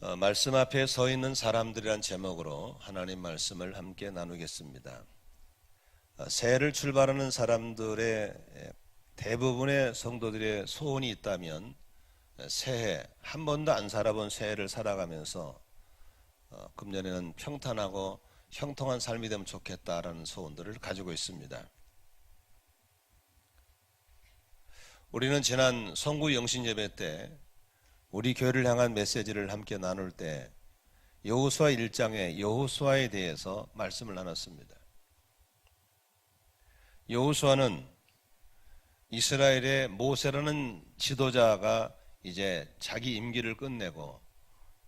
말씀 앞에 서 있는 사람들이란 제목으로 하나님 말씀을 함께 나누겠습니다. 새해를 출발하는 사람들의 대부분의 성도들의 소원이 있다면 새해, 한 번도 안 살아본 새해를 살아가면서 금년에는 평탄하고 형통한 삶이 되면 좋겠다라는 소원들을 가지고 있습니다. 우리는 지난 성구 영신 예배 때 우리 교회를 향한 메시지를 함께 나눌 때 여호수아 1장의 여호수아에 대해서 말씀을 나눴습니다. 여호수아는 이스라엘의 모세라는 지도자가 이제 자기 임기를 끝내고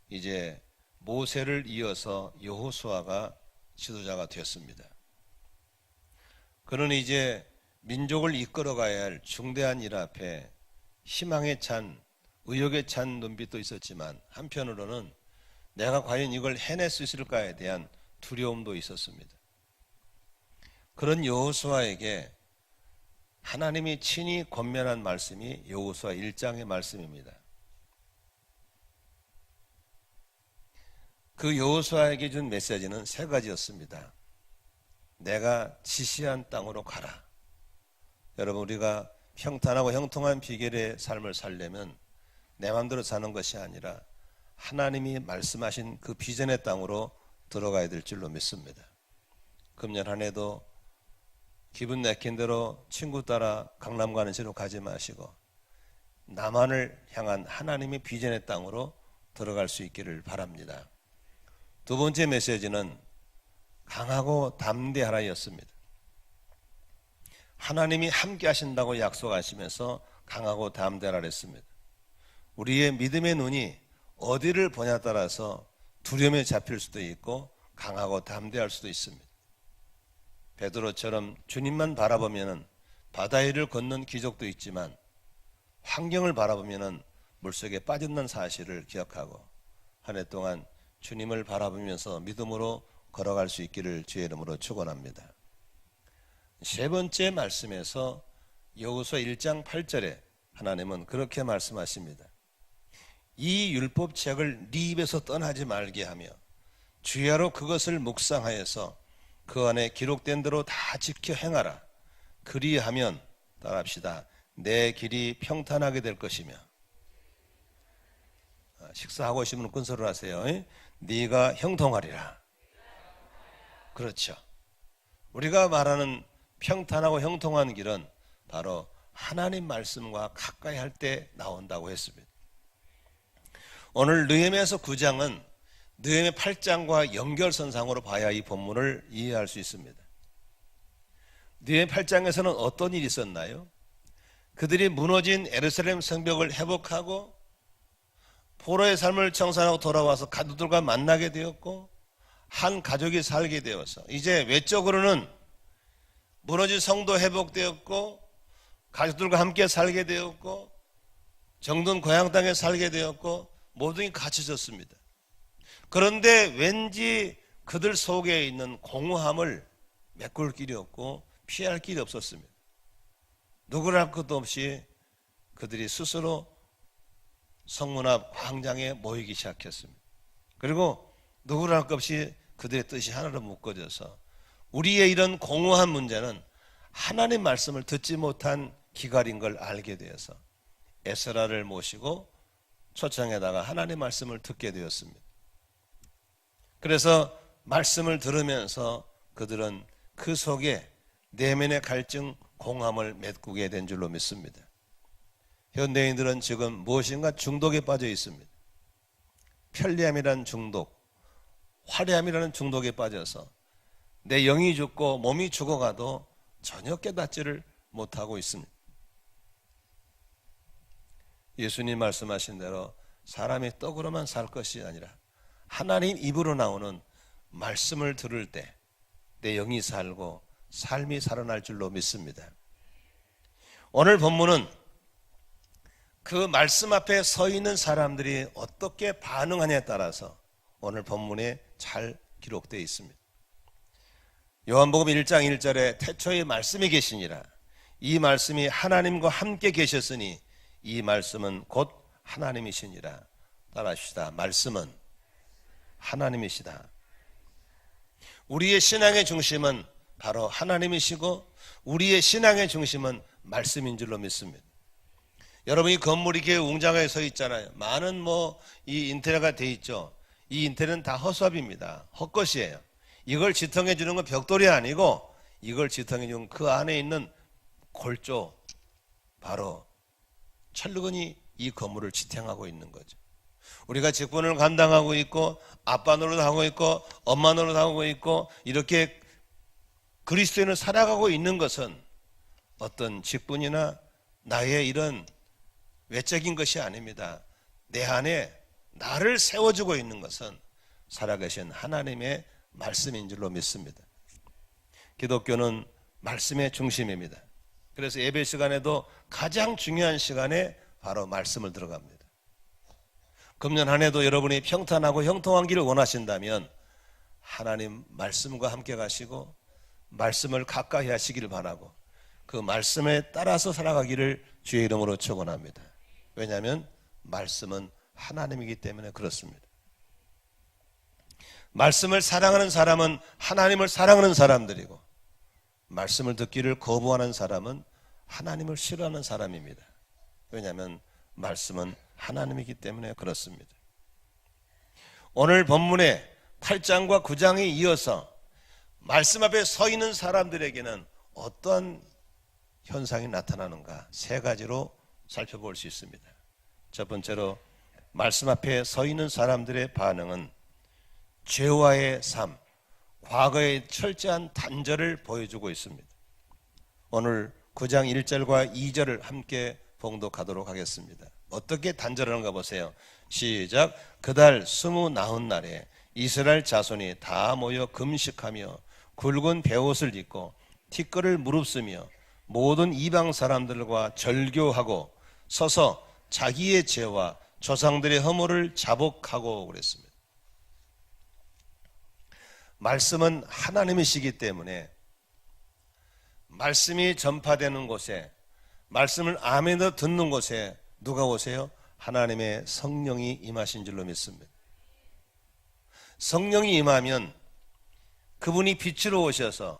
이제 모세를 이어서 여호수아가 지도자가 되었습니다. 그는 이제 민족을 이끌어가야 할 중대한 일 앞에 희망에 찬, 의욕에 찬 눈빛도 있었지만 한편으로는 내가 과연 이걸 해낼 수 있을까에 대한 두려움도 있었습니다. 그런 여호수아에게 하나님이 친히 권면한 말씀이 여호수아 1장의 말씀입니다. 그 여호수아에게 준 메시지는 세 가지였습니다. 내가 지시한 땅으로 가라. 여러분, 우리가 평탄하고 형통한 비결의 삶을 살려면 내 마음대로 사는 것이 아니라 하나님이 말씀하신 그 비전의 땅으로 들어가야 될 줄로 믿습니다. 금년 한 해도 기분 내킨 대로 친구 따라 강남 가는 식으로 가지 마시고 나만을 향한 하나님의 비전의 땅으로 들어갈 수 있기를 바랍니다. 두 번째 메시지는 강하고 담대하라였습니다. 하나님이 함께 하신다고 약속하시면서 강하고 담대하라 했습니다. 우리의 믿음의 눈이 어디를 보냐에 따라서 두려움에 잡힐 수도 있고 강하고 담대할 수도 있습니다. 베드로처럼 주님만 바라보면 바다 위를 걷는 기적도 있지만 환경을 바라보면 물속에 빠진다는 사실을 기억하고 한 해 동안 주님을 바라보면서 믿음으로 걸어갈 수 있기를 주의 이름으로 축원합니다. 세 번째 말씀에서 여호수아 1장 8절에 하나님은 그렇게 말씀하십니다. 이 율법책을 네 입에서 떠나지 말게 하며 주야로 그것을 묵상하여서 그 안에 기록된 대로 다 지켜 행하라. 그리하면 따라합시다. 내 길이 평탄하게 될 것이며. 식사하고 오시면 꾼소리를 하세요. 네가 형통하리라. 그렇죠. 우리가 말하는 평탄하고 형통한 길은 바로 하나님 말씀과 가까이 할 때 나온다고 했습니다. 오늘 느헤미야서 9장은 느헤미야 8장과 연결선상으로 봐야 이 본문을 이해할 수 있습니다. 느헤미야 8장에서는 어떤 일이 있었나요? 그들이 무너진 예루살렘 성벽을 회복하고 포로의 삶을 청산하고 돌아와서 가족들과 만나게 되었고 한 가족이 살게 되어서 이제 외적으로는 무너진 성도 회복되었고 가족들과 함께 살게 되었고 정든 고향 땅에 살게 되었고 모든 게 갖춰졌습니다. 그런데 왠지 그들 속에 있는 공허함을 메꿀 길이 없고 피할 길이 없었습니다. 누구를 할 것도 없이 그들이 스스로 성문 앞 광장에 모이기 시작했습니다. 그리고 누구를 할 것 없이 그들의 뜻이 하나로 묶어져서 우리의 이런 공허한 문제는 하나님 말씀을 듣지 못한 기갈인 걸 알게 되어서 에스라를 모시고 초청에다가 하나님 말씀을 듣게 되었습니다. 그래서 말씀을 들으면서 그들은 그 속에 내면의 갈증, 공함을 메꾸게 된 줄로 믿습니다. 현대인들은 지금 무엇인가 중독에 빠져 있습니다. 편리함이라는 중독, 화려함이라는 중독에 빠져서 내 영이 죽고 몸이 죽어가도 전혀 깨닫지를 못하고 있습니다. 예수님 말씀하신 대로 사람이 떡으로만 살 것이 아니라 하나님 입으로 나오는 말씀을 들을 때 내 영이 살고 삶이 살아날 줄로 믿습니다. 오늘 본문은 그 말씀 앞에 서 있는 사람들이 어떻게 반응하냐에 따라서 오늘 본문에 잘 기록되어 있습니다. 요한복음 1장 1절에 태초에 말씀이 계시니라. 이 말씀이 하나님과 함께 계셨으니 이 말씀은 곧 하나님이시니라. 따라합시다. 말씀은 하나님이시다. 우리의 신앙의 중심은 바로 하나님이시고 우리의 신앙의 중심은 말씀인 줄로 믿습니다. 여러분, 이 건물이 이렇게 웅장하게 서 있잖아요. 많은 이 인테리어가 돼 있죠. 이 인테리어는 다 허수아비입니다. 헛것이에요. 이걸 지탱해 주는 건 벽돌이 아니고 이걸 지탱해 주는 그 안에 있는 골조, 바로 철근이 이 건물을 지탱하고 있는 거죠. 우리가 직분을 감당하고 있고 아빠 노릇하고 있고 엄마 노릇하고 있고 이렇게 그리스도인을 살아가고 있는 것은 어떤 직분이나 나의 이런 외적인 것이 아닙니다. 내 안에 나를 세워주고 있는 것은 살아계신 하나님의 말씀인 줄로 믿습니다. 기독교는 말씀의 중심입니다. 그래서 예배 시간에도 가장 중요한 시간에 바로 말씀을 들어갑니다. 금년 한 해도 여러분이 평탄하고 형통한 길을 원하신다면 하나님 말씀과 함께 가시고 말씀을 가까이 하시기를 바라고 그 말씀에 따라서 살아가기를 주의 이름으로 축원합니다. 왜냐하면 말씀은 하나님이기 때문에 그렇습니다. 말씀을 사랑하는 사람은 하나님을 사랑하는 사람들이고 말씀을 듣기를 거부하는 사람은 하나님을 싫어하는 사람입니다. 왜냐하면 말씀은 하나님이기 때문에 그렇습니다. 오늘 본문의 8장과 9장에 이어서 말씀 앞에 서 있는 사람들에게는 어떤 현상이 나타나는가 세 가지로 살펴볼 수 있습니다. 첫 번째로 말씀 앞에 서 있는 사람들의 반응은 죄와의 삶, 과거의 철저한 단절을 보여주고 있습니다. 오늘 9장 1절과 2절을 함께 봉독하도록 하겠습니다. 어떻게 단절하는가 보세요. 시작. 그달 29날에 이스라엘 자손이 다 모여 금식하며 굵은 베옷을 입고 티끌을 무릅쓰며 모든 이방 사람들과 절교하고 서서 자기의 죄와 조상들의 허물을 자복하고 그랬습니다. 말씀은 하나님이시기 때문에 말씀이 전파되는 곳에 말씀을 아멘으로 듣는 곳에 누가 오세요? 하나님의 성령이 임하신 줄로 믿습니다. 성령이 임하면 그분이 빛으로 오셔서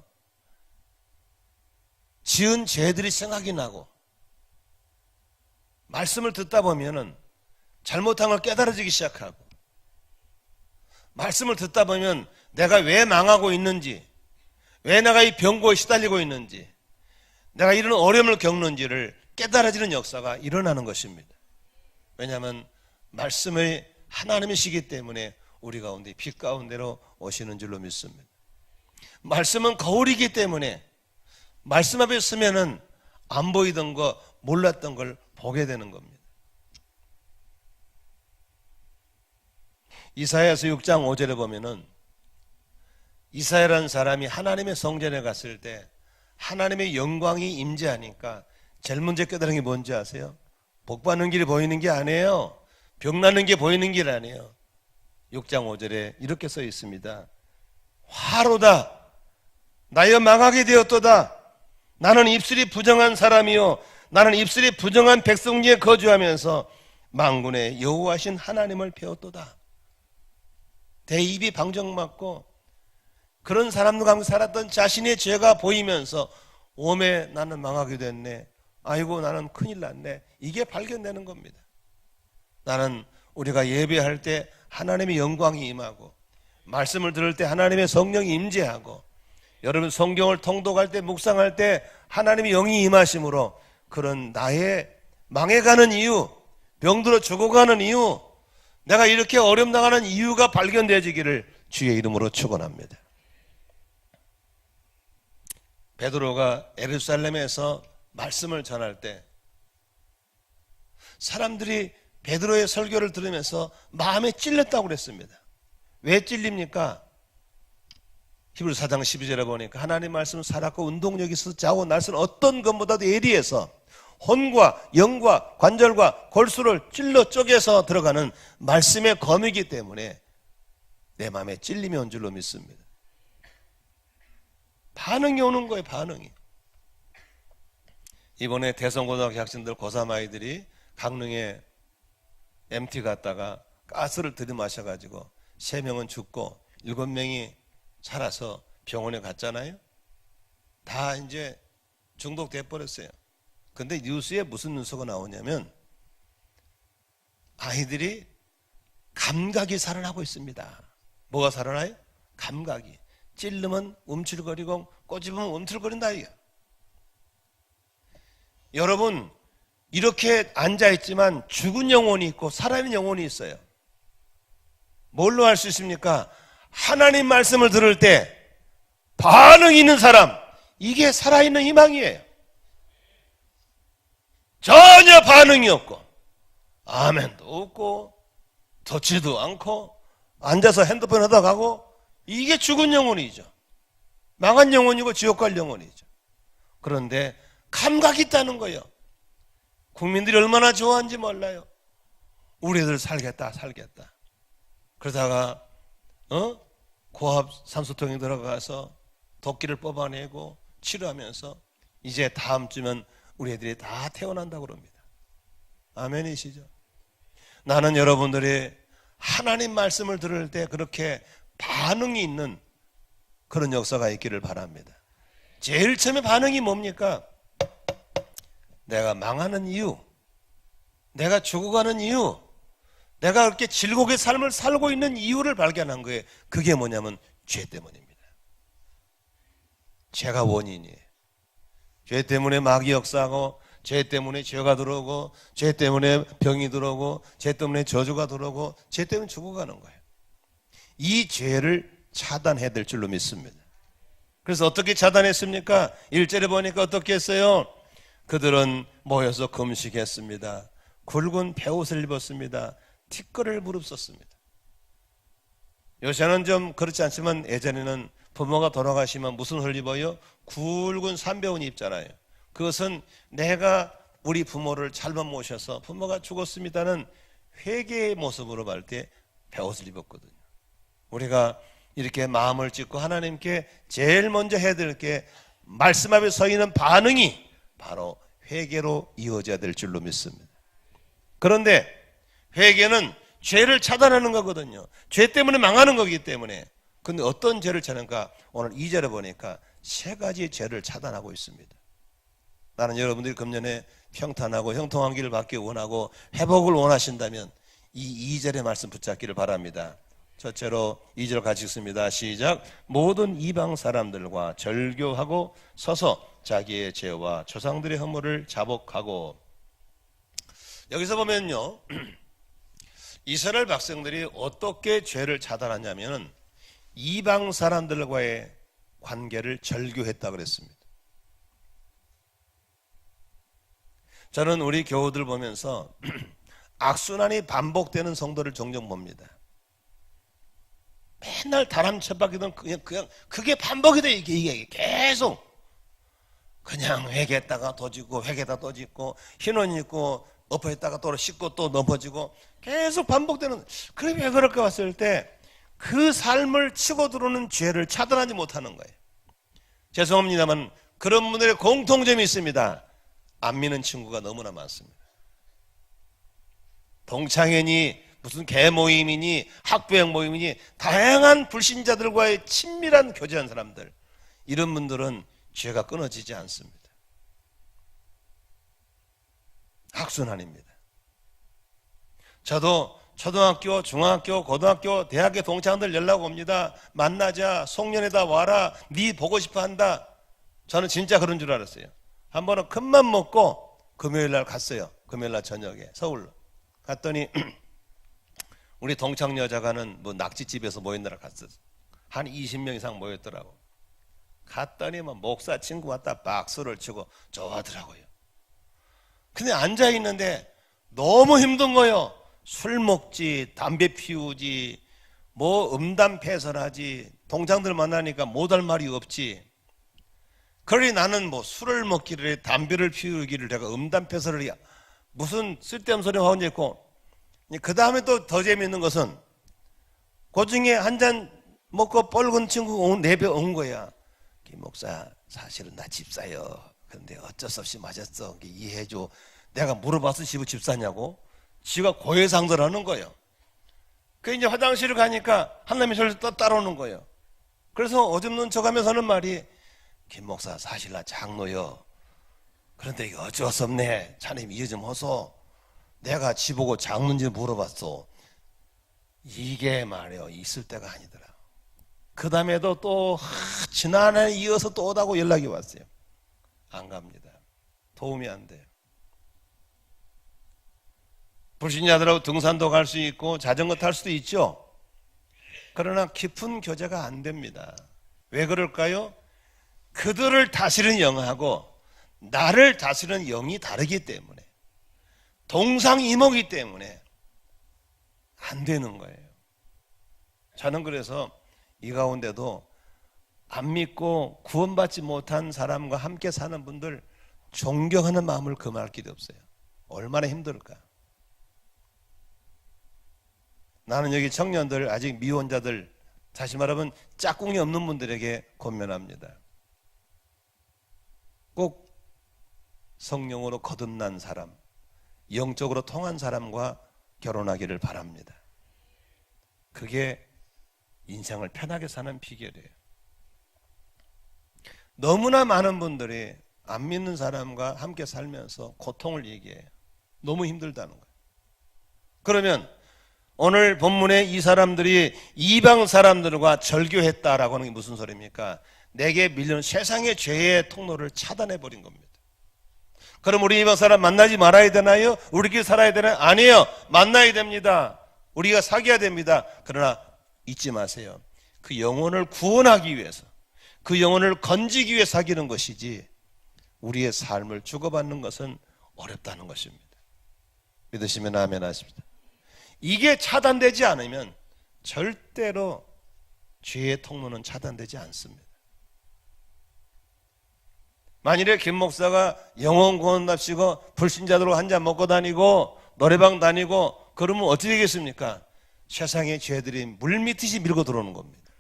지은 죄들이 생각이 나고 말씀을 듣다 보면은 잘못한 걸 깨달아지기 시작하고 말씀을 듣다 보면 내가 왜 망하고 있는지, 왜 내가 이 병고에 시달리고 있는지, 내가 이런 어려움을 겪는지를 깨달아지는 역사가 일어나는 것입니다. 왜냐하면 말씀의 하나님이시기 때문에 우리 가운데 빛 가운데로 오시는 줄로 믿습니다. 말씀은 거울이기 때문에 말씀 앞에 서면은 안 보이던 거, 몰랐던 걸 보게 되는 겁니다. 이사야서 6장 5절에 보면은 이사야라는 사람이 하나님의 성전에 갔을 때 하나님의 영광이 임재하니까 제일 먼저 깨달은 게 뭔지 아세요? 복 받는 길이 보이는 게 아니에요. 병 나는 게 보이는 길 아니에요. 6장 5절에 이렇게 써 있습니다. 화로다. 나여 망하게 되었도다. 나는 입술이 부정한 사람이요 나는 입술이 부정한 백성 중에 거주하면서 만군의 여호와신 하나님을 배웠도다. 내 입이 방정맞고 그런 사람들과 함께 살았던 자신의 죄가 보이면서 오매 나는 망하게 됐네. 아이고 나는 큰일 났네. 이게 발견되는 겁니다. 나는 우리가 예배할 때 하나님의 영광이 임하고 말씀을 들을 때 하나님의 성령이 임재하고 여러분 성경을 통독할 때 묵상할 때 하나님의 영이 임하심으로 그런 나의 망해가는 이유, 병들어 죽어가는 이유, 내가 이렇게 어려움 당하는 이유가 발견되어지기를 주의 이름으로 축원합니다. 베드로가 예루살렘에서 말씀을 전할 때 사람들이 베드로의 설교를 들으면서 마음에 찔렸다고 그랬습니다. 왜 찔립니까? 히브리서 4장 12절에 보니까 하나님 말씀은 살았고 운동력이 있어서 좌우 날선 어떤 것보다도 예리해서 혼과 영과 관절과 골수를 찔러 쪼개서 들어가는 말씀의 검이기 때문에 내 마음에 찔림이 온 줄로 믿습니다. 반응이 오는 거예요. 반응이. 이번에 대성고등학교 학생들 고3 아이들이 강릉에 MT 갔다가 가스를 들이마셔가지고 3명은 죽고 7명이 살아서 병원에 갔잖아요. 다 이제 중독돼 버렸어요. 근데 뉴스에 무슨 뉴스가 나오냐면 아이들이 감각이 살아나고 있습니다. 뭐가 살아나요? 감각이. 찔르면 움찔거리고 꼬집으면 움틀거린다 이거. 여러분 이렇게 앉아있지만 죽은 영혼이 있고 살아있는 영혼이 있어요. 뭘로 알 수 있습니까? 하나님 말씀을 들을 때 반응이 있는 사람, 이게 살아있는 희망이에요. 전혀 반응이 없고 아멘도 없고 듣지도 않고 앉아서 핸드폰 하다 가고, 이게 죽은 영혼이죠. 망한 영혼이고 지옥 갈 영혼이죠. 그런데 감각이 있다는 거예요. 국민들이 얼마나 좋아하는지 몰라요. 우리 애들 살겠다. 그러다가 고압 산소통에 들어가서 도끼를 뽑아내고 치료하면서 이제 다음 주면 우리 애들이 다 태어난다고 그럽니다. 아멘이시죠? 나는 여러분들이 하나님 말씀을 들을 때 그렇게 반응이 있는 그런 역사가 있기를 바랍니다. 제일 처음에 반응이 뭡니까? 내가 망하는 이유, 내가 죽어가는 이유, 내가 그렇게 즐겁게 삶을 살고 있는 이유를 발견한 거예요. 그게 뭐냐면 죄 때문입니다. 죄가 원인이에요. 죄 때문에 마귀 역사하고, 죄 때문에 죄가 들어오고, 죄 때문에 병이 들어오고, 죄 때문에 저주가 들어오고, 죄 때문에 죽어가는 거예요. 이 죄를 차단해야 될 줄로 믿습니다. 그래서 어떻게 차단했습니까? 1절에 보니까 어떻게 했어요? 그들은 모여서 금식했습니다. 굵은 베옷을 입었습니다. 티끌을 무릅썼습니다. 요새는 좀 그렇지 않지만 예전에는 부모가 돌아가시면 무슨 옷을 입어요? 굵은 삼베옷 입잖아요. 그것은 내가 우리 부모를 잘못 모셔서 부모가 죽었습니다는 회개의 모습으로 볼 때 베옷을 입었거든요. 우리가 이렇게 마음을 찢고 하나님께 제일 먼저 해야 될 게 말씀 앞에 서 있는 반응이 바로 회개로 이어져야 될 줄로 믿습니다. 그런데 회개는 죄를 차단하는 거거든요. 죄 때문에 망하는 거기 때문에. 근데 어떤 죄를 차는가? 오늘 2절에 보니까 3가지 죄를 차단하고 있습니다. 나는 여러분들이 금년에 평탄하고 형통한 길을 받기 원하고 회복을 원하신다면 이 2절의 말씀 붙잡기를 바랍니다. 첫째로 2절 같이 읽습니다. 시작. 모든 이방 사람들과 절교하고 서서 자기의 죄와 조상들의 허물을 자복하고. 여기서 보면요, 이스라엘 백성들이 어떻게 죄를 차단하냐면 이방 사람들과의 관계를 절교했다 그랬습니다. 저는 우리 교우들 보면서 악순환이 반복되는 성도를 종종 봅니다. 맨날 다람 쳇바퀴든 그냥 그게 반복이 돼. 이게 계속 그냥 회개했다가 또 짓고 회개했다가 또 짓고 흰옷 입고 엎어있다가 또 씻고 또 넘어지고 계속 반복되는. 그래 왜 그럴까 봤을 때 그 삶을 치고 들어오는 죄를 차단하지 못하는 거예요. 죄송합니다만 그런 분들의 공통점이 있습니다. 안 믿는 친구가 너무나 많습니다. 동창회니 무슨 개모임이니 학부형 모임이니 다양한 불신자들과의 친밀한 교제한 사람들, 이런 분들은 죄가 끊어지지 않습니다. 악순환입니다. 저도 초등학교, 중학교, 고등학교, 대학교 동창들 연락 옵니다. 만나자, 송년회다 와라, 네 보고 싶어 한다. 저는 진짜 그런 줄 알았어요. 한 번은 큰맘 먹고 금요일 날 갔어요. 금요일 날 저녁에 서울로 갔더니 우리 동창 여자가는 뭐 낙지집에서 모였느라 갔었어. 한 20명 이상 모였더라고. 갔더니 뭐 목사 친구 왔다 박수를 치고 좋아하더라고요. 근데 앉아있는데 너무 힘든 거예요. 술 먹지, 담배 피우지, 뭐 음담패설하지, 동창들 만나니까 못할 말이 없지. 그러니 나는 뭐 술을 먹기를 담배를 피우기를 내가 음담패설을 무슨 쓸데없는 소리 하고 있고. 그 다음에 또 더 재미있는 것은 그 중에 한 잔 먹고 뻘건 친구가 내 배 온 거야. 김 목사 사실은 나 집사요. 그런데 어쩔 수 없이 맞았어. 이해해줘. 내가 물어봤어. 집사냐고. 지가 고해상들하는 거예요. 그 이제 화장실을 가니까 한남이 저를 따라오는 거예요. 그래서 어줍는 척하면서 하는 말이, 김 목사 사실 나 장로요. 그런데 이거 어쩔 수 없네. 자네님 이해 좀 하소. 내가 지보고 장로인지 물어봤어. 이게 말이요, 있을 때가 아니더라. 그 다음에도 또 지난해 이어서 또 오다고 연락이 왔어요. 안 갑니다. 도움이 안 돼요. 불신자들하고 등산도 갈 수 있고 자전거 탈 수도 있죠. 그러나 깊은 교제가 안 됩니다. 왜 그럴까요? 그들을 다스리는 영하고 나를 다스리는 영이 다르기 때문에, 동상이몽이기 때문에 안 되는 거예요. 저는 그래서 이 가운데도 안 믿고 구원받지 못한 사람과 함께 사는 분들 존경하는 마음을 금할 길이 없어요. 얼마나 힘들까. 나는 여기 청년들, 아직 미혼자들, 다시 말하면 짝꿍이 없는 분들에게 권면합니다. 꼭 성령으로 거듭난 사람, 영적으로 통한 사람과 결혼하기를 바랍니다. 그게 인생을 편하게 사는 비결이에요. 너무나 많은 분들이 안 믿는 사람과 함께 살면서 고통을 얘기해요. 너무 힘들다는 거예요. 그러면 오늘 본문에 이 사람들이 이방 사람들과 절교했다라고 하는 게 무슨 소리입니까? 내게 밀려는 세상의 죄의 통로를 차단해버린 겁니다. 그럼 우리 이방 사람 만나지 말아야 되나요? 우리끼리 살아야 되나요? 아니에요. 만나야 됩니다. 우리가 사귀어야 됩니다. 그러나 잊지 마세요. 그 영혼을 구원하기 위해서, 그 영혼을 건지기 위해 사귀는 것이지 우리의 삶을 주고받는 것은 어렵다는 것입니다. 믿으시면 아멘 하십시다. 이게 차단되지 않으면 절대로 죄의 통로는 차단되지 않습니다. 만일에 김 목사가 영혼 구원답시고 불신자들과 한잔 먹고 다니고 노래방 다니고 그러면 어떻게 되겠습니까? 세상의 죄들이 물밀듯이 밀고 들어오는 겁니다.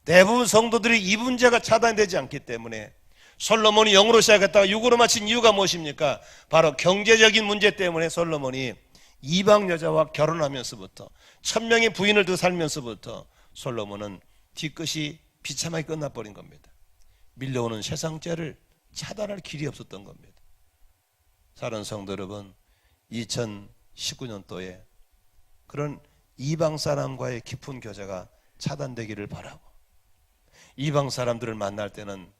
대부분 성도들이 이 문제가 차단되지 않기 때문에 솔로몬이 영으로 시작했다가 육으로 마친 이유가 무엇입니까? 바로 경제적인 문제 때문에 솔로몬이 이방 여자와 결혼하면서부터 1000명의 부인을 두고 살면서부터 솔로몬은 뒤끝이 비참하게 끝나버린 겁니다. 밀려오는 세상죄를 차단할 길이 없었던 겁니다. 사랑하는 성도 여러분, 2019년도에 그런 이방 사람과의 깊은 교제가 차단되기를 바라고, 이방 사람들을 만날 때는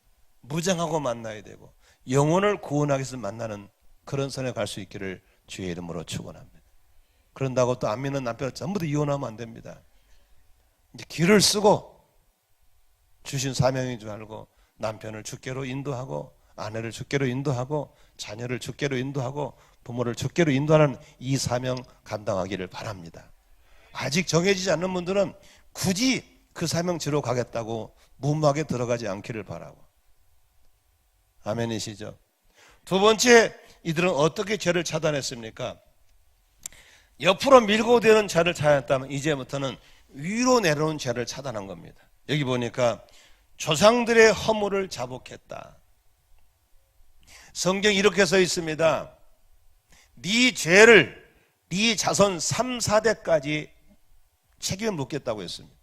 무장하고 만나야 되고 영혼을 구원하기 위해서 만나는 그런 선에 갈 수 있기를 주의 이름으로 축원합니다. 그런다고 또 안 믿는 남편을 전부 다 이혼하면 안 됩니다. 이제 길을 쓰고 주신 사명인 줄 알고 남편을 주께로 인도하고 아내를 주께로 인도하고 자녀를 주께로 인도하고 부모를 주께로 인도하는 이 사명 감당하기를 바랍니다. 아직 정해지지 않는 분들은 굳이 그 사명지로 가겠다고 무모하게 들어가지 않기를 바라고. 아멘이시죠? 두 번째, 이들은 어떻게 죄를 차단했습니까? 옆으로 밀고 되는 죄를 차단했다면 이제부터는 위로 내려오는 죄를 차단한 겁니다. 여기 보니까 조상들의 허물을 자복했다. 성경에 이렇게 써 있습니다. 네 죄를 네 자손 3, 4대까지 책임을 묻겠다고 했습니다.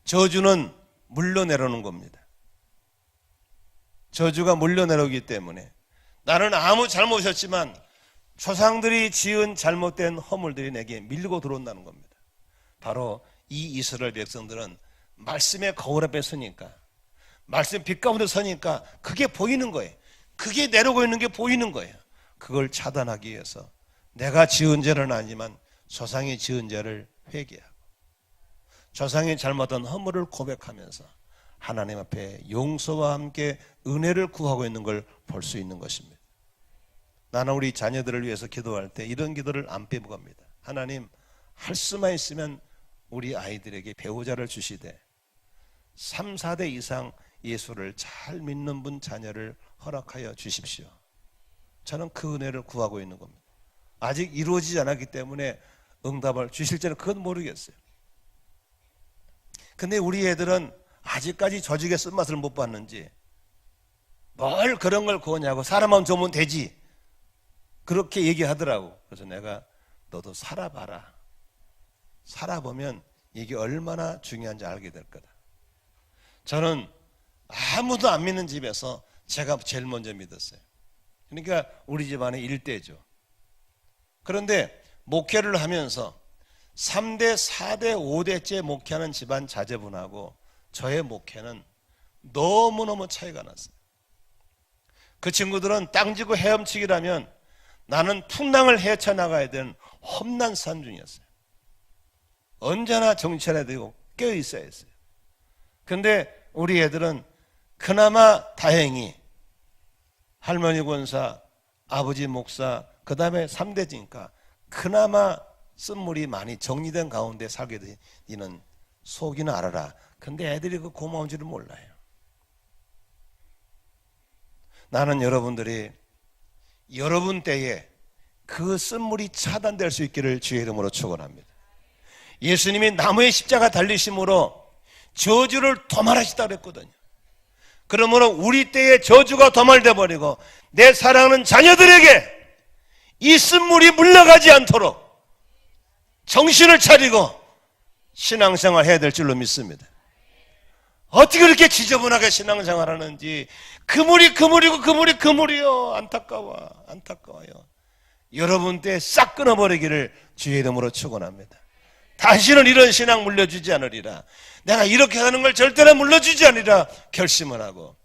저주는 물러내려오는 겁니다. 저주가 물러내려오기 때문에 나는 아무 잘못이 없지만 조상들이 지은 잘못된 허물들이 내게 밀고 들어온다는 겁니다. 바로 이 이스라엘 백성들은 말씀의 거울 앞에 서니까, 말씀 빛 가운데 서니까 그게 보이는 거예요. 그게 내려오고 있는 게 보이는 거예요. 그걸 차단하기 위해서 내가 지은 죄는 아니지만 조상이 지은 죄를 회개하고 조상이 잘못한 허물을 고백하면서 하나님 앞에 용서와 함께 은혜를 구하고 있는 걸 볼 수 있는 것입니다. 나는 우리 자녀들을 위해서 기도할 때 이런 기도를 안 빼먹습니다. 하나님, 할 수만 있으면 우리 아이들에게 배우자를 주시되 3, 4대 이상 예수를 잘 믿는 분 자녀를 허락하여 주십시오. 저는 그 은혜를 구하고 있는 겁니다. 아직 이루어지지 않았기 때문에 응답을 주실지는 그건 모르겠어요. 근데 우리 애들은 아직까지 조직의 쓴맛을 못 봤는지 뭘 그런 걸 구하냐고, 사람만 좋으면 되지, 그렇게 얘기하더라고. 그래서 내가 너도 살아봐라. 살아보면 이게 얼마나 중요한지 알게 될 거다. 저는 아무도 안 믿는 집에서 제가 제일 먼저 믿었어요. 그러니까 우리 집안의 일대죠. 그런데 목회를 하면서 3대, 4대, 5대째 목회하는 집안 자제분하고 저의 목회는 너무너무 차이가 났어요. 그 친구들은 땅지고 헤엄치기라면 나는 풍랑을 헤쳐나가야 되는 험난 산 중이었어요. 언제나 정신차려야 되고 깨어 있어야 했어요. 그런데 우리 애들은 그나마 다행히 할머니 권사, 아버지 목사, 그 다음에 3대지니까 그나마 쓴물이 많이 정리된 가운데 살게 되는 속이나 알아라. 근데 애들이 그 고마운 줄을 몰라요. 나는 여러분들이 여러분 때에 그 쓴물이 차단될 수 있기를 주의 이름으로 축원합니다. 예수님이 나무의 십자가 달리심으로 저주를 도말하시다 그랬거든요. 그러므로 우리 때에 저주가 도말돼 버리고 내 사랑하는 자녀들에게 이 쓴물이 물러가지 않도록 정신을 차리고 신앙생활 해야 될 줄로 믿습니다. 어떻게 그렇게 지저분하게 신앙생활 하는지. 그물이 그물이고 그물이 그물이요. 안타까워요. 여러분 때 싹 끊어버리기를 주의 이름으로 축원합니다. 다시는 이런 신앙 물려주지 않으리라. 내가 이렇게 하는 걸 절대로 물려주지 않으리라 결심을 하고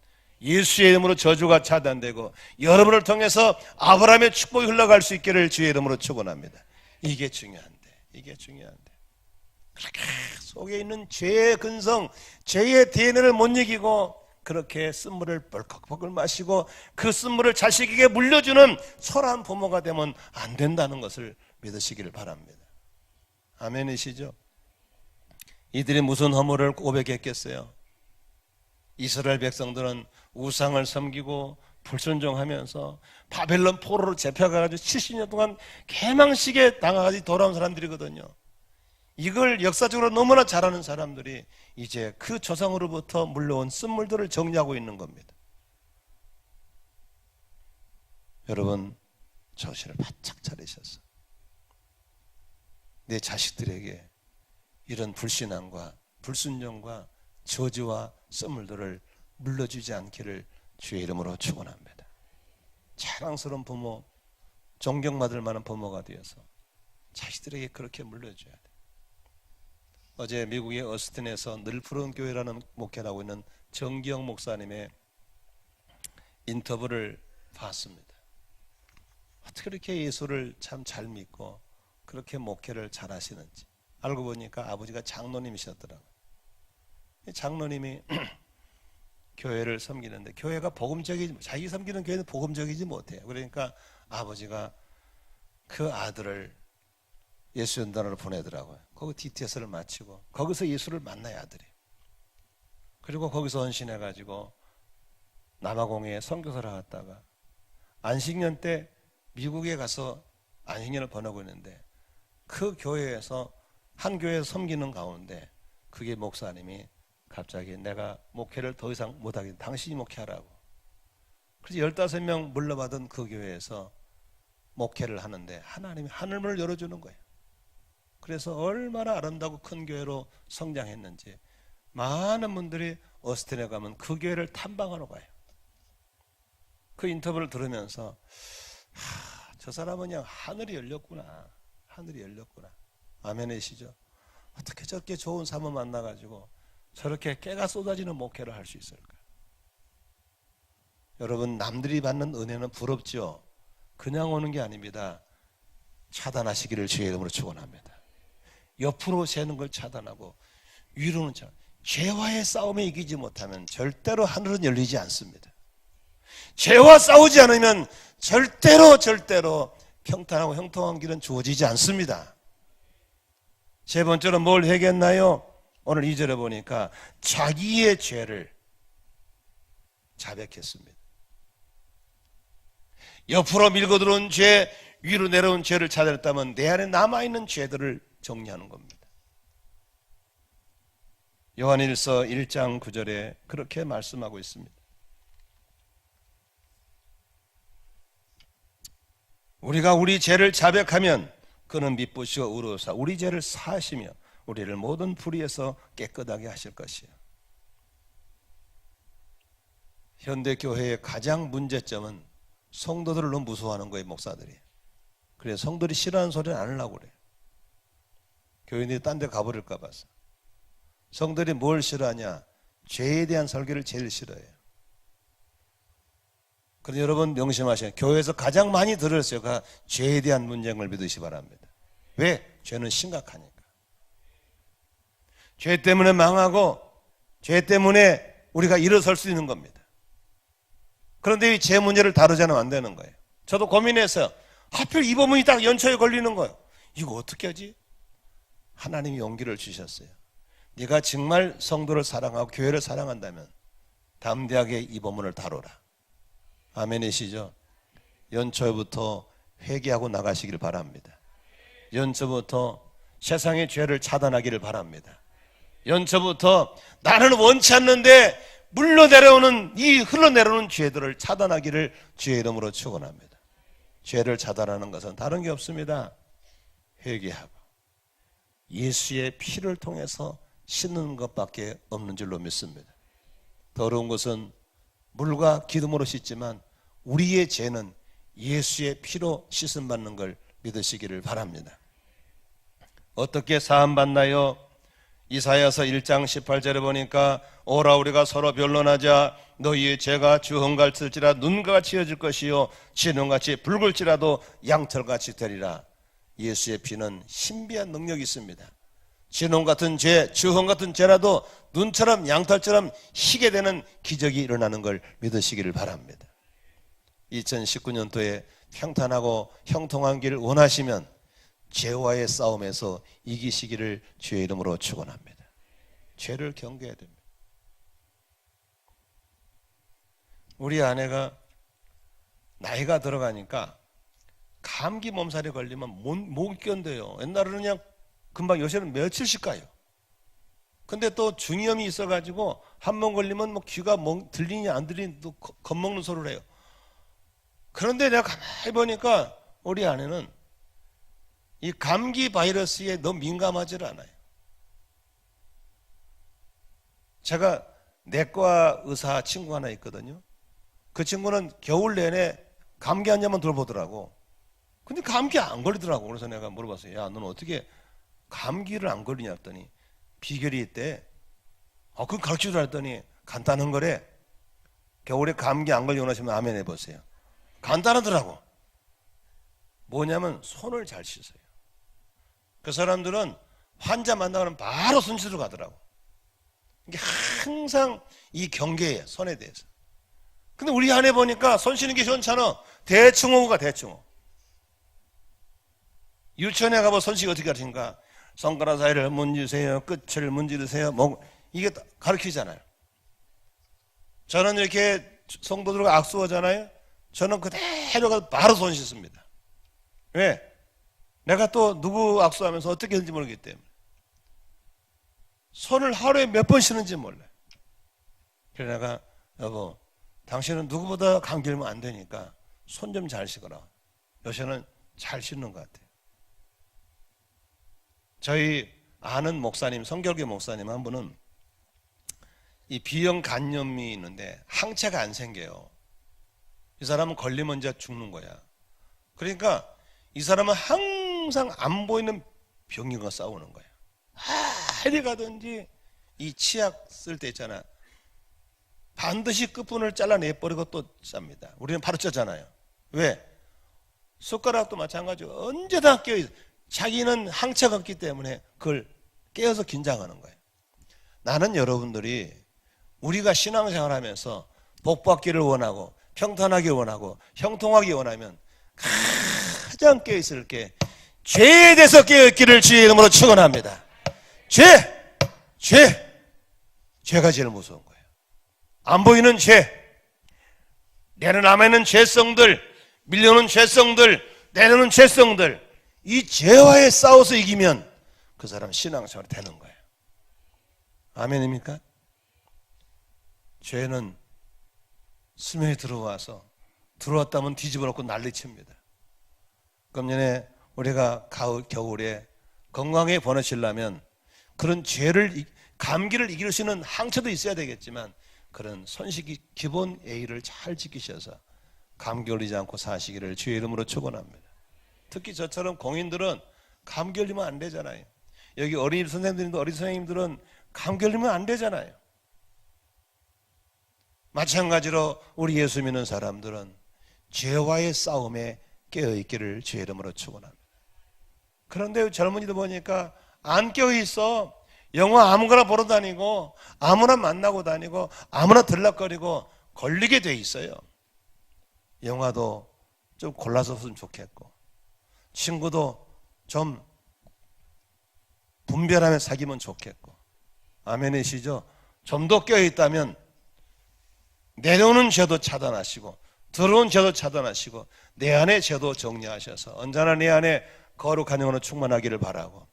예수의 이름으로 저주가 차단되고 여러분을 통해서 아브라함의 축복이 흘러갈 수 있기를 주의 이름으로 축원합니다. 이게 중요한데 그렇게 속에 있는 죄의 근성, 죄의 DNA를 못 이기고 그렇게 쓴물을 벌컥벌컥 마시고 그 쓴물을 자식에게 물려주는 초라한 부모가 되면 안 된다는 것을 믿으시기를 바랍니다. 아멘이시죠? 이들이 무슨 허물을 고백했겠어요? 이스라엘 백성들은 우상을 섬기고 불순종하면서 바벨론 포로로 잡혀가가지고 70년 동안 개망식에 당하가지고 돌아온 사람들이거든요. 이걸 역사적으로 너무나 잘하는 사람들이 이제 그 조상으로부터 물려온 쓴물들을 정리하고 있는 겁니다. 여러분, 정신을 바짝 차리셔서 내 자식들에게 이런 불신앙과 불순종과 저주와 쓴물들을 물려주지 않기를 주의 이름으로 축원합니다. 자랑스러운 부모, 존경받을 만한 부모가 되어서 자식들에게 그렇게 물려줘야 돼. 어제 미국의 어스틴에서 늘 푸른 교회라는 목회를 하고 있는 정기영 목사님의 인터뷰를 봤습니다. 어떻게 그렇게 예수를 참 잘 믿고 그렇게 목회를 잘 하시는지. 알고 보니까 아버지가 장로님이셨더라고요. 장로님이 교회를 섬기는데 교회가 복음적이지, 자기 섬기는 교회는 복음적이지 못해요. 그러니까 아버지가 그 아들을 예수 연단으로 보내더라고요. 거기 DTS를 마치고 거기서 예수를 만나요, 아들이. 그리고 거기서 헌신해가지고 남아공에 선교사를 갔다가 안식년 때 미국에 가서 안식년을 보내고 있는데 그 교회에서 한 교회에서 섬기는 가운데 그게 목사님이 갑자기 내가 목회를 더 이상 못하겠다. 당신이 목회하라고. 그래서 15명 물러받은 그 교회에서 목회를 하는데 하나님이 하늘문을 열어주는 거예요. 그래서 얼마나 아름다고 큰 교회로 성장했는지 많은 분들이 어스틴에 가면 그 교회를 탐방하러 가요. 그 인터뷰를 들으면서 저 사람은 그냥 하늘이 열렸구나. 아멘이시죠? 어떻게 저렇게 좋은 사모 만나가지고 저렇게 깨가 쏟아지는 목회를 할 수 있을까? 여러분, 남들이 받는 은혜는 부럽죠? 그냥 오는 게 아닙니다. 차단하시기를 주의 이름으로 축원합니다. 옆으로 새는 걸 차단하고 위로는 죄와의 싸움에 이기지 못하면 절대로 하늘은 열리지 않습니다. 죄와 싸우지 않으면 절대로 평탄하고 형통한 길은 주어지지 않습니다. 세 번째로 뭘 회개했나요? 오늘 2절에 보니까 자기의 죄를 자백했습니다. 옆으로 밀고 들어온 죄, 위로 내려온 죄를 찾아냈다면 내 안에 남아있는 죄들을 정리하는 겁니다. 요한일서 1장 9절에 그렇게 말씀하고 있습니다. 우리가 우리 죄를 자백하면 그는 미쁘시고 의로우사 우리 죄를 사하시며 우리를 모든 불의에서 깨끗하게 하실 것이요. 현대 교회의 가장 문제점은 성도들을 너무 무서워하는 거예요, 목사들이. 그래서 성도들이 싫어하는 소리는 안 하려고 그래요. 교인들이 딴 데 가버릴까 봐서. 성도들이 뭘 싫어하냐? 죄에 대한 설교를 제일 싫어해요. 그래서 여러분 명심하셔야 해요. 교회에서 가장 많이 들었어요. 죄에 대한 문제를 믿으시 바랍니다. 왜? 죄는 심각하니까. 죄 때문에 망하고 죄 때문에 우리가 일어설 수 있는 겁니다. 그런데 이 죄 문제를 다루자면 안 되는 거예요. 저도 고민했어요. 하필 이 부분이 딱 연초에 걸리는 거예요. 이거 어떻게 하지? 하나님이 용기를 주셨어요. 네가 정말 성도를 사랑하고 교회를 사랑한다면 담대하게 이 부분을 다뤄라. 아멘이시죠? 연초부터 회개하고 나가시길 바랍니다. 연초부터 세상의 죄를 차단하기를 바랍니다. 연초부터 나는 원치 않는데 흘러내려오는 죄들을 차단하기를 주의 이름으로 축원합니다. 죄를 차단하는 것은 다른 게 없습니다. 회개하고 예수의 피를 통해서 씻는 것밖에 없는 줄로 믿습니다. 더러운 것은 물과 기름으로 씻지만 우리의 죄는 예수의 피로 씻음 받는 걸 믿으시기를 바랍니다. 어떻게 사함받나요? 이사야서 1장 18절에 보니까 오라 우리가 서로 변론하자. 너희의 죄가 주홍같을지라 눈과 같이 이어질 것이요 진홍같이 붉을지라도 양털같이 되리라. 예수의 피는 신비한 능력이 있습니다. 진홍 같은 죄, 주홍 같은 죄라도 눈처럼 양털처럼 희게 되는 기적이 일어나는 걸 믿으시기를 바랍니다. 2019년도에 평탄하고 형통한 길을 원하시면 죄와의 싸움에서 이기시기를 주의 이름으로 축원합니다. 죄를 경계해야 됩니다. 우리 아내가 나이가 들어가니까 감기 몸살이 걸리면 못 견뎌요. 옛날에는 그냥 금방, 요새는 며칠씩 가요. 근데 또 중이염이 있어가지고 한 번 걸리면 귀가 들리니 안 들리니 또 겁먹는 소리를 해요. 그런데 내가 가만히 보니까 우리 아내는 이 감기 바이러스에 너무 민감하지 않아요. 제가 내과 의사 친구 하나 있거든요. 그 친구는 겨울 내내 감기 환자만 돌보더라고. 근데 감기 안 걸리더라고. 그래서 내가 물어봤어요. 야, 너는 어떻게 감기를 안 걸리냐 했더니 비결이 있대. 그거 가르쳐주라 했더니 간단한 거래. 겨울에 감기 안 걸리고 나시면 아멘 해보세요. 간단하더라고. 뭐냐면 손을 잘 씻어요. 그 사람들은 환자 만나면 바로 손 씻으러 가더라고. 이게 항상 이 경계예요, 손에 대해서. 근데 우리 아내 보니까 손 씻는 게 시원찮아. 대충 오고 가, 대충 오고. 유치원에 가보면 손 씻기 어떻게 가르치는가? 손가락 사이를 문지르세요, 끝을 문지르세요. 이게 가르치잖아요. 저는 이렇게 성도들과 악수하잖아요. 저는 그대로 가서 바로 손 씻습니다. 왜? 내가 또 누구 악수하면서 어떻게 했는지 모르기 때문에. 손을 하루에 몇 번 씻는지 몰라요. 그래서 내가 여보, 당신은 누구보다 감기 걸리면 안 되니까 손 좀 잘 씻어라. 요새는 잘 씻는 것 같아요. 저희 아는 목사님, 성결교 목사님 한 분은 이 B형 간염이 있는데 항체가 안 생겨요. 이 사람은 걸리면 이제 죽는 거야. 그러니까 이 사람은 항상 안 보이는 병과 싸우는 거야. 어디 가든지 이 치약 쓸 때 있잖아. 반드시 끝분을 잘라내버리고 또 쌉니다. 우리는 바로 쩌잖아요. 왜? 숟가락도 마찬가지고 언제나 깨어있어. 자기는 항체가 없기 때문에 그걸 깨어서 긴장하는 거예요. 나는 여러분들이 우리가 신앙생활 하면서 복받기를 원하고 평탄하게 원하고 형통하게 원하면 가장 깨어있을 게 죄에 대해서 깨어있기를 주의 이름으로 축원합니다. 죄가 제일 무서운 거예요. 안 보이는 죄, 내는 남아있는 죄성들, 밀려오는 죄성들, 내놓는 죄성들, 이 죄와의 싸워서 이기면 그 사람 신앙생활이 되는 거예요. 아멘입니까? 죄는 수면에 들어왔다면 뒤집어 놓고 난리칩니다. 금년에 우리가 겨울에 건강하게 보내시려면 그런 감기를 이길 수 있는 항체도 있어야 되겠지만 그런 손식이 기본 예의를 잘 지키셔서 감기 걸리지 않고 사시기를 주의 이름으로 축원합니다. 특히 저처럼 공인들은 감기 걸리면 안 되잖아요. 여기 어린이 선생님들도 어린 선생님들은 감기 걸리면 안 되잖아요. 마찬가지로 우리 예수 믿는 사람들은 죄와의 싸움에 깨어있기를 주의 이름으로 축원합니다. 그런데 젊은이들 보니까 안 깨어있어. 영화 아무거나 보러 다니고 아무나 만나고 다니고 아무나 들락거리고 걸리게 돼 있어요. 영화도 좀 골라서 봤으면 좋겠고 친구도 좀 분별하며 사귀면 좋겠고 아멘이시죠? 좀 더 깨어있다면 내려오는 죄도 차단하시고 들어온 죄도 차단하시고 내 안의 죄도 정리하셔서 언제나 내 안에 거룩한 영으로 충만하기를 바라고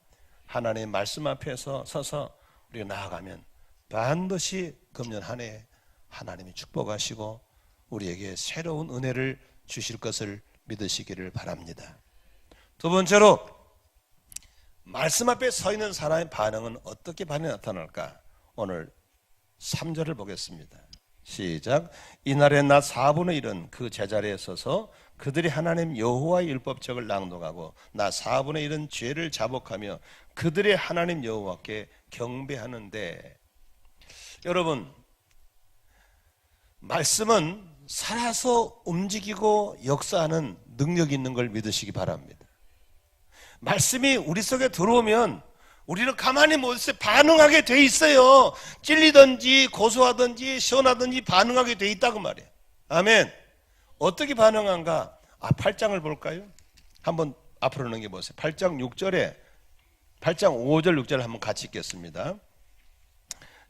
하나님의 말씀 앞에서 서서 우리가 나아가면 반드시 금년 한 해 하나님이 축복하시고 우리에게 새로운 은혜를 주실 것을 믿으시기를 바랍니다. 두 번째로 말씀 앞에 서 있는 사람의 반응은 어떻게 반응이 나타날까? 오늘 3절을 보겠습니다. 시작. 이날에 낮 4분의 1은 그 제자리에 서서 그들이 하나님 여호와의 율법책을 낭독하고 낮 4분의 1은 죄를 자복하며 그들의 하나님 여호와께 경배하는데, 여러분 말씀은 살아서 움직이고 역사하는 능력이 있는 걸 믿으시기 바랍니다. 말씀이 우리 속에 들어오면 우리는 가만히 못 있어요. 반응하게 돼 있어요. 찔리든지 고소하든지 시원하든지 반응하게 돼 있다고 말이에요. 아멘. 어떻게 반응한가? 8장을 볼까요? 한번 앞으로 넘겨보세요. 8장 6절에 8장 5절 6절 한번 같이 읽겠습니다.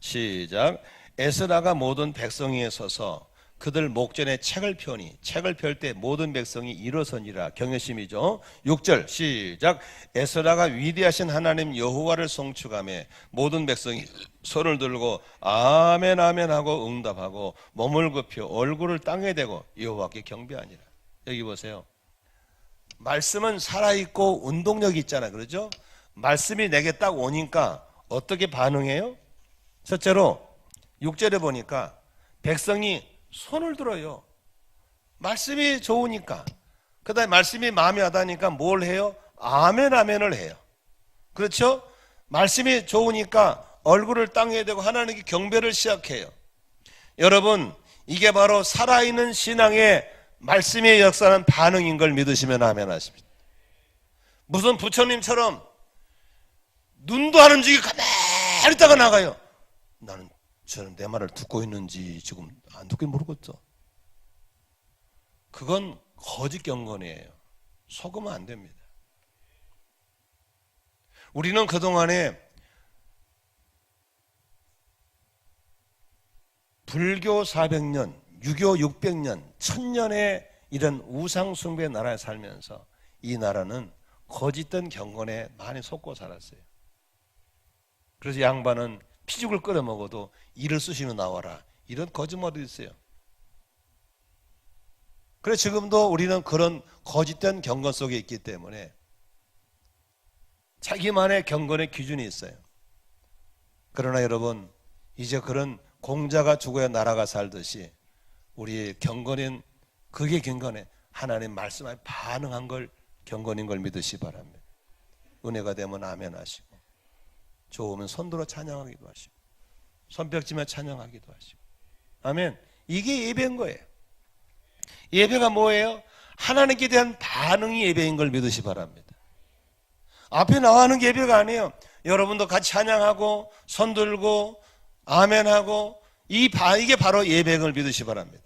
시작. 에스라가 모든 백성에 서서 그들 목전에 책을 펴니 책을 펼 때 모든 백성이 일어서니라. 경외심이죠. 6절 시작. 에스라가 위대하신 하나님 여호와를 송축하며 모든 백성이 손을 들고 아멘 아멘 하고 응답하고 몸을 굽혀 얼굴을 땅에 대고 여호와께 경배하니라. 여기 보세요. 말씀은 살아있고 운동력이 있잖아요. 그렇죠? 말씀이 내게 딱 오니까 어떻게 반응해요? 첫째로 6절에 보니까 백성이 손을 들어요. 말씀이 좋으니까. 그 다음에 말씀이 마음에 와닿으니까 뭘 해요? 아멘 아멘을 해요. 그렇죠? 말씀이 좋으니까 얼굴을 땅에 대고 하나님께 경배를 시작해요. 여러분 이게 바로 살아있는 신앙의 말씀의 역사는 반응인 걸 믿으시면 아멘 하십니다. 무슨 부처님처럼 눈도 안 움직이고 가만히 있다가 나가요. 나는 저는 내 말을 듣고 있는지 지금 안 듣고 모르겠죠. 그건 거짓 경건이에요. 속으면 안 됩니다. 우리는 그동안에 불교 400년, 유교 600년, 1000년의 이런 우상숭배의 나라에 살면서 이 나라는 거짓된 경건에 많이 속고 살았어요. 그래서 양반은 피죽을 끓여 먹어도 이를 쑤시며 나와라, 이런 거짓말이 있어요. 그래서 지금도 우리는 그런 거짓된 경건 속에 있기 때문에 자기만의 경건의 기준이 있어요. 그러나 여러분 이제 그런 공자가 죽어야 나라가 살듯이 우리의 경건인 그게 경건에 하나님 말씀에 반응한 걸 경건인 걸 믿으시 바랍니다. 은혜가 되면 아멘 하시고 좋으면 손들어 찬양하기도 하시고 손뼉치며 찬양하기도 하시고 아멘. 이게 예배인 거예요. 예배가 뭐예요? 하나님께 대한 반응이 예배인 걸 믿으시 바랍니다. 앞에 나와는 예배가 아니에요. 여러분도 같이 찬양하고 손 들고 아멘하고 이게 바로 예배인 걸 믿으시 바랍니다.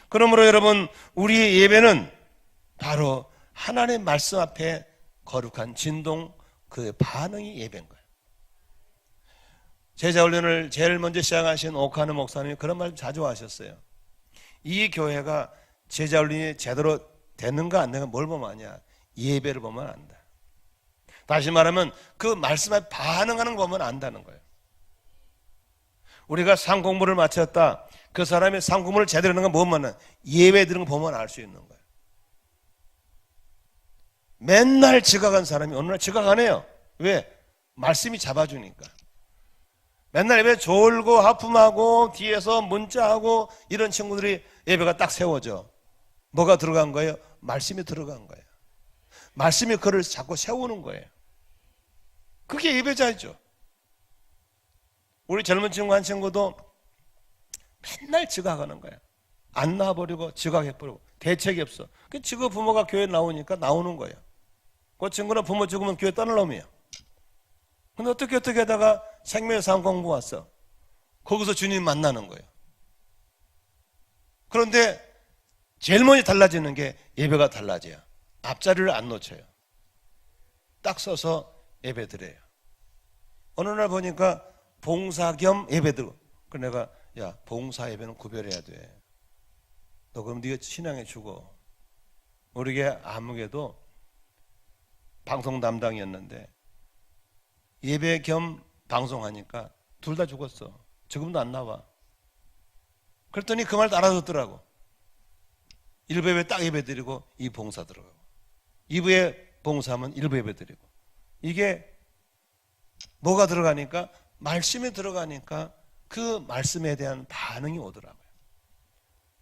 그러므로 여러분 우리의 예배는 바로 하나님의 말씀 앞에 거룩한 진동 그 반응이 예배인 거예요. 제자훈련을 제일 먼저 시작하신 오카노 목사님이 그런 말 자주 하셨어요. 이 교회가 제자훈련이 제대로 되는가 안 되는가 뭘 보면 아냐? 예배를 보면 안다. 다시 말하면 그 말씀에 반응하는 거 보면 안다는 거예요. 우리가 상공부를 마쳤다. 그 사람이 상공부를 제대로 하는 건 뭐면 예배 드리는 거 보면 알 수 있는 거예요. 맨날 지각한 사람이 어느 날 지각 안 해요. 왜? 말씀이 잡아주니까. 맨날 예배 졸고 하품하고 뒤에서 문자하고 이런 친구들이 예배가 딱 세워져. 뭐가 들어간 거예요? 말씀이 들어간 거예요. 말씀이 그를 자꾸 세우는 거예요. 그게 예배자죠. 우리 젊은 친구 한 친구도 맨날 지각하는 거야. 안 나와버리고 지각해버리고 대책이 없어. 그 친구 부모가 교회 나오니까 나오는 거예요. 그 친구는 부모 죽으면 교회 떠날 놈이에요. 근데 어떻게 하다가 생명의 삶 공부 왔어. 거기서 주님 만나는 거예요. 그런데 제일 먼저 달라지는 게 예배가 달라져요. 앞자리를 안 놓쳐요. 딱 서서 예배 드려요. 어느 날 보니까 봉사 겸 예배 드려. 그래서 내가 야, 봉사 예배는 구별해야 돼. 너 그럼 네가 신앙에 죽어. 우리 게 아무개도 방송 담당이었는데 예배 겸 방송하니까 둘 다 죽었어. 지금도 안 나와. 그랬더니 그 말 알아듣더라고. 1부 예배 딱 예배 드리고 2부 봉사 들어가고 2부에 봉사하면 1부 예배 드리고. 이게 뭐가 들어가니까 말씀이 들어가니까 그 말씀에 대한 반응이 오더라고요.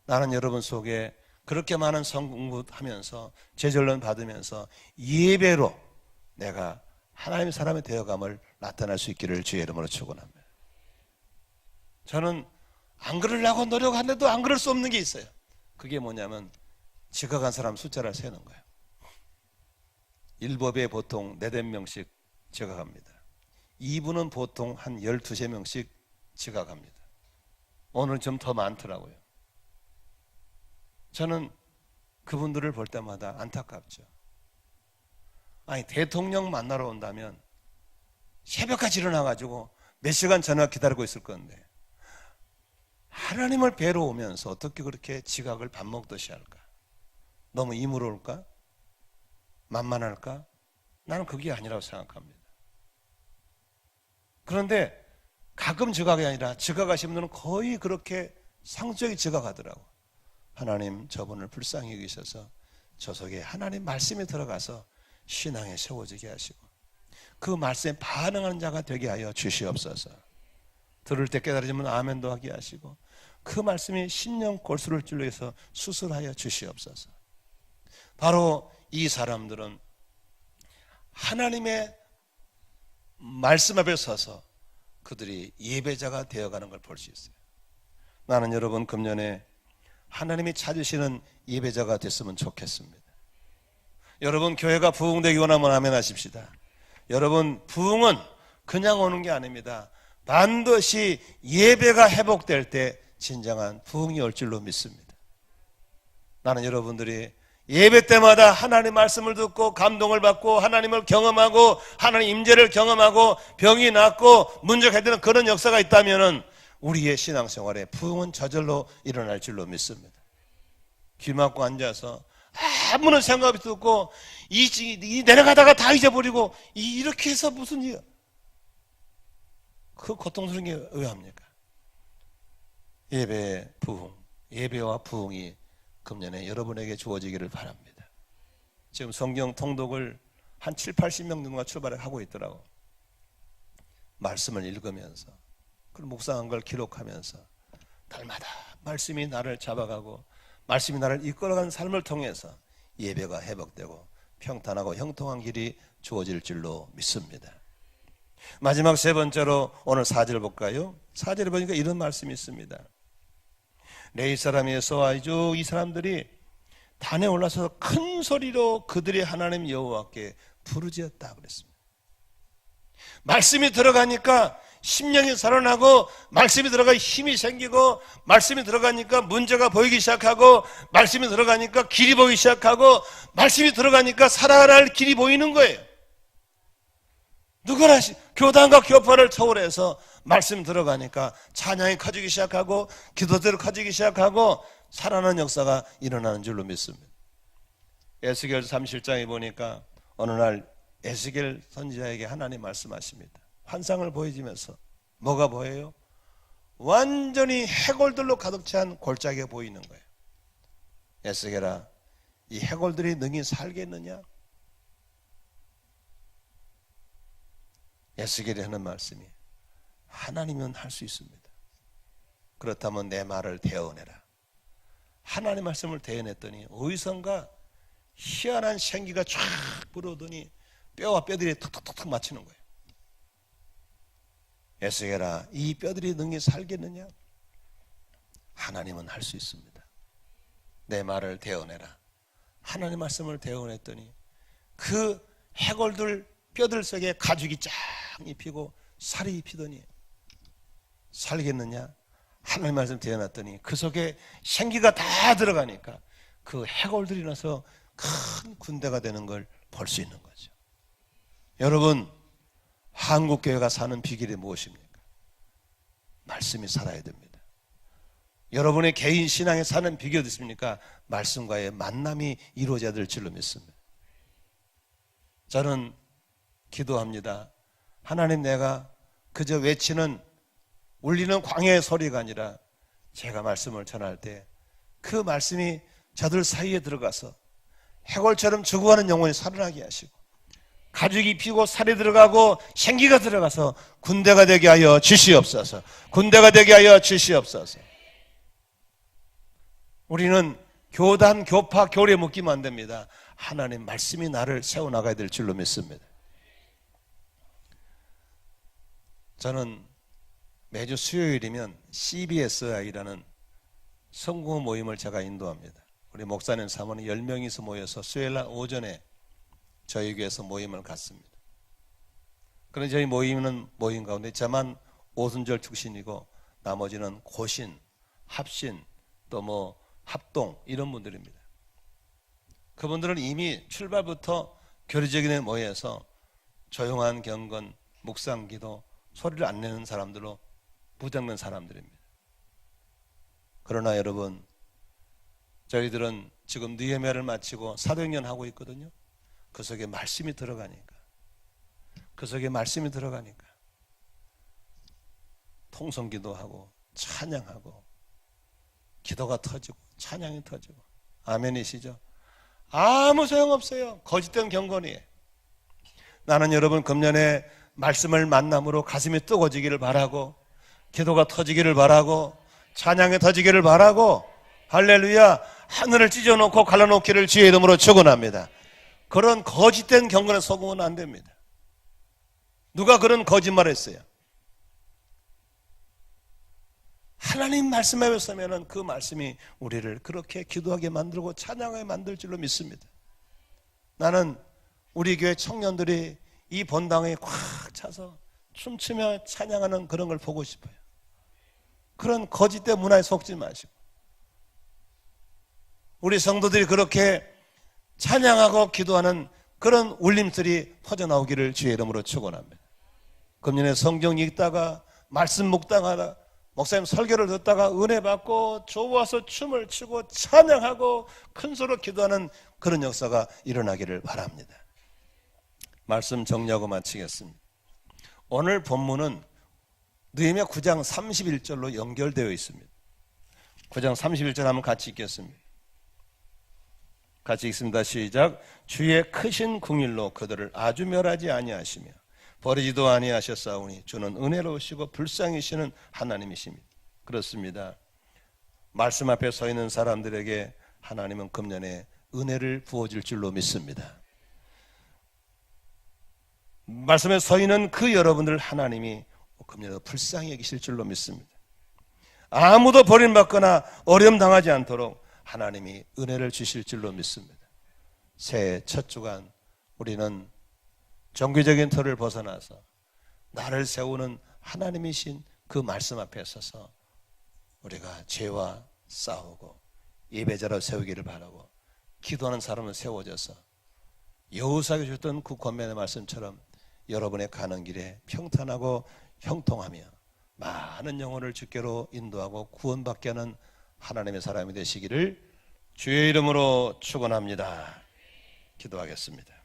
나는 여러분 속에 그렇게 많은 성공부하면서 제절론 받으면서 예배로 내가 하나님의 사람의 되어감을 나타낼 수 있기를 주의 이름으로 축원합니다. 저는 안 그러려고 노력하는데도 안 그럴 수 없는 게 있어요. 그게 뭐냐면 지각한 사람 숫자를 세는 거예요. 일법에 보통 4-5명씩 지각합니다. 2부는 보통 한 12-13명씩 지각합니다. 오늘은 좀 더 많더라고요. 저는 그분들을 볼 때마다 안타깝죠. 아니 대통령 만나러 온다면 새벽까지 일어나가지고 몇 시간 전화 기다리고 있을 건데 하나님을 뵈러 오면서 어떻게 그렇게 지각을 밥 먹듯이 할까? 너무 이물올까? 만만할까? 나는 그게 아니라고 생각합니다. 그런데 가끔 지각이 아니라 지각하신 분들은 거의 그렇게 상적이 지각하더라고. 하나님 저분을 불쌍히 여기셔서 저 속에 하나님 말씀이 들어가서 신앙에 세워지게 하시고 그 말씀에 반응하는 자가 되게 하여 주시옵소서. 들을 때 깨달아지면 아멘도 하게 하시고 그 말씀이 심령 골수를 찔러서 수술하여 주시옵소서. 바로 이 사람들은 하나님의 말씀 앞에 서서 그들이 예배자가 되어가는 걸 볼 수 있어요. 나는 여러분 금년에 하나님이 찾으시는 예배자가 됐으면 좋겠습니다. 여러분 교회가 부흥되기 원하면 아멘 하십시다. 여러분 부흥은 그냥 오는 게 아닙니다. 반드시 예배가 회복될 때 진정한 부흥이 올 줄로 믿습니다. 나는 여러분들이 예배 때마다 하나님 말씀을 듣고 감동을 받고 하나님을 경험하고 하나님 임재를 경험하고 병이 낫고 문제가 해결되는 그런 역사가 있다면 우리의 신앙생활에 부흥은 저절로 일어날 줄로 믿습니다. 귀 막고 앉아서 아무런 생각 없이 듣고 이 내려가다가 다 잊어버리고 이렇게 해서 무슨 일? 그 고통스러운 게 왜 합니까? 예배의 부흥, 예배와 부흥이 금년에 여러분에게 주어지기를 바랍니다. 지금 성경 통독을 한 70-80명 정도가 출발을 하고 있더라고. 말씀을 읽으면서 그리고 묵상한 걸 기록하면서 달마다 말씀이 나를 잡아가고 말씀이 나를 이끌어가는 삶을 통해서 예배가 회복되고 평탄하고 형통한 길이 주어질 줄로 믿습니다. 마지막 세 번째로 오늘 4절 볼까요? 4절에 보니까 이런 말씀이 있습니다. 레위 사람이 여호와이죠. 이 사람들이 단에 올라서 큰 소리로 그들의 하나님 여호와께 부르짖었다 그랬습니다. 말씀이 들어가니까 심령이 살아나고 말씀이 들어가 힘이 생기고 말씀이 들어가니까 문제가 보이기 시작하고 말씀이 들어가니까 길이 보이기 시작하고 말씀이 들어가니까 살아갈 길이 보이는 거예요. 누구나 교단과 교파를 초월해서 말씀 들어가니까 찬양이 커지기 시작하고 기도대로 커지기 시작하고 살아나는 역사가 일어나는 줄로 믿습니다. 에스겔 37장에 보니까 어느 날 에스겔 선지자에게 하나님 말씀하십니다. 환상을 보여주면서 뭐가 보여요? 완전히 해골들로 가득 찬 골짜기가 보이는 거예요. 에스겔아, 이 해골들이 능히 살겠느냐? 에스겔이 하는 말씀이 하나님은 할 수 있습니다. 그렇다면 내 말을 대언해라. 하나님 말씀을 대언했더니 어디선가 희한한 생기가 쫙 불어오더니 뼈와 뼈들이 툭툭툭 맞추는 거예요. 에스겔아, 이 뼈들이 능히 살겠느냐? 하나님은 할 수 있습니다. 내 말을 대언해라. 하나님 말씀을 대언했더니 그 해골들 뼈들 속에 가죽이 쫙 입히고 살이 입히더니 살겠느냐? 하나님 말씀 대언했더니 그 속에 생기가 다 들어가니까 그 해골들이 나서 큰 군대가 되는 걸 볼 수 있는 거죠. 여러분, 한국교회가 사는 비결이 무엇입니까? 말씀이 살아야 됩니다. 여러분의 개인 신앙에 사는 비결이 있습니까? 말씀과의 만남이 이루어져야 될 줄로 믿습니다. 저는 기도합니다. 하나님, 내가 그저 외치는 울리는 광야의 소리가 아니라 제가 말씀을 전할 때 그 말씀이 저들 사이에 들어가서 해골처럼 죽어가는 영혼이 살아나게 하시고 가죽이 피고 살이 들어가고 생기가 들어가서 군대가 되게 하여 주시옵소서. 군대가 되게 하여 주시옵소서. 우리는 교단, 교파, 교리에 묶이면 안 됩니다. 하나님 말씀이 나를 세워나가야 될 줄로 믿습니다. 저는 매주 수요일이면 CBSI라는 성공 모임을 제가 인도합니다. 우리 목사님 사모님 10명이서 모여서 수요일날 오전에 저희 교회에서 모임을 갖습니다. 그런데 저희 모임 가운데 저만 오순절 출신이고 나머지는 고신, 합신, 또 뭐 합동 이런 분들입니다. 그분들은 이미 출발부터 교리적인 모여서 조용한 경건, 묵상기도, 소리를 안 내는 사람들로 부장된 사람들입니다. 그러나 여러분, 저희들은 지금 느헤미야를 마치고 사도행전 하고 있거든요. 그 속에 말씀이 들어가니까 통성기도하고 찬양하고 기도가 터지고 찬양이 터지고. 아멘이시죠? 아무 소용없어요. 거짓된 경건이에요. 나는 여러분 금년에 말씀을 만남으로 가슴이 뜨거워지기를 바라고, 기도가 터지기를 바라고, 찬양이 터지기를 바라고, 할렐루야, 하늘을 찢어놓고 갈라놓기를 주의 이름으로 축원합니다. 그런 거짓된 경건에 속으면 안 됩니다. 누가 그런 거짓말을 했어요? 하나님 말씀에 있으면 그 말씀이 우리를 그렇게 기도하게 만들고 찬양하게 만들 줄로 믿습니다. 나는 우리 교회 청년들이 이 본당에 꽉 차서 춤추며 찬양하는 그런 걸 보고 싶어요. 그런 거짓된 문화에 속지 마시고 우리 성도들이 그렇게 찬양하고 기도하는 그런 울림소리 퍼져나오기를 주의 이름으로 축원합니다. 금년에 성경 읽다가 말씀 묵상하다 목사님 설교를 듣다가 은혜 받고 좋아서 춤을 추고 찬양하고 큰 소리로 기도하는 그런 역사가 일어나기를 바랍니다. 말씀 정리하고 마치겠습니다. 오늘 본문은 느헤미야 9장 31절로 연결되어 있습니다. 9장 31절 한번 같이 읽겠습니다. 같이 읽습니다. 시작. 주의 크신 긍휼로 그들을 아주 멸하지 아니하시며 버리지도 아니하셨사오니 주는 은혜로우시고 불쌍히시는 하나님이십니다. 그렇습니다. 말씀 앞에 서 있는 사람들에게 하나님은 금년에 은혜를 부어줄 줄로 믿습니다. 말씀에 서 있는 그 여러분들 하나님이 금년에 불쌍히 여기실 줄로 믿습니다. 아무도 버림받거나 어려움 당하지 않도록 하나님이 은혜를 주실 줄로 믿습니다. 새해 첫 주간 우리는 종교적인 틀을 벗어나서 나를 세우는 하나님이신 그 말씀 앞에 서서 우리가 죄와 싸우고 예배자로 세우기를 바라고 기도하는 사람은 세워져서 여호사가 주셨던 그 권면의 말씀처럼 여러분의 가는 길에 평탄하고 형통하며 많은 영혼을 주께로 인도하고 구원받게 하는 하나님의 사람이 되시기를 주의 이름으로 축원합니다. 기도하겠습니다.